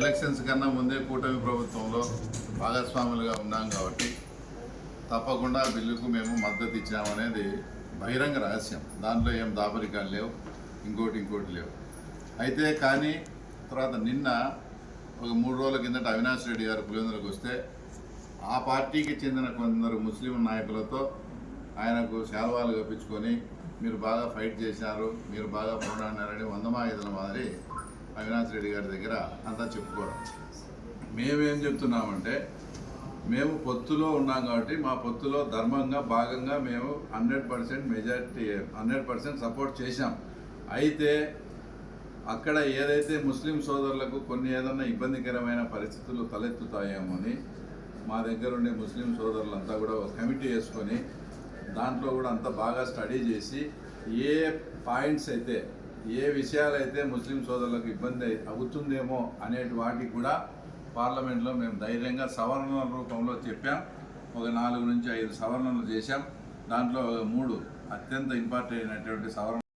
Elections కన్నా ముందే కూటమి ప్రభుత్వంలో భాగస్వాములుగా ఉన్నాం కాబట్టి తప్పకుండా బిల్లుకు మేము మద్దతు ఇచ్చామనేది బహిరంగ రహస్యం. దాంట్లో ఏం దాపరికాలు లేవు, ఇంకోటి లేవు. అయితే కానీ తర్వాత నిన్న ఒక 3 రోజుల కిందట అవినాష్ రెడ్డి గారు పులివెందులకు వస్తే ఆ పార్టీకి చెందిన కొందరు ముస్లిం నాయకులతో ఆయనకు శాల్వాలు కప్పించుకొని మీరు బాగా ఫైట్ చేశారు, మీరు బాగా పోరాడారని 100 మాయిదల మాదిరి అవినాష్ రెడ్డి గారి దగ్గర అంతా చెప్పుకోవడం. మేమేం చెప్తున్నామంటే మేము పొత్తులో ఉన్నాం కాబట్టి మా పొత్తులో ధర్మంగా భాగంగా మేము 100% మెజారిటీ 100% సపోర్ట్ చేశాం. అయితే అక్కడ ఏదైతే ముస్లిం సోదరులకు కొన్ని ఏదన్నా ఇబ్బందికరమైన పరిస్థితులు తలెత్తుతాయేమో అని మా దగ్గర ఉండే ముస్లిం సోదరులంతా కూడా ఒక కమిటీ వేసుకొని దాంట్లో కూడా అంతా బాగా స్టడీ చేసి ఏ పాయింట్స్ అయితే ఏ విషయాలైతే ముస్లిం సోదరులకు ఇబ్బంది అవుతుందేమో అనేటి వాటికి కూడా పార్లమెంట్లో మేము ధైర్యంగా సవరణల రూపంలో చెప్పాం. ఒక 4 నుంచి 5 సవరణలు చేశాం. దాంట్లో 3 అత్యంత ఇంపార్టెంట్ అయినటువంటి సవరణ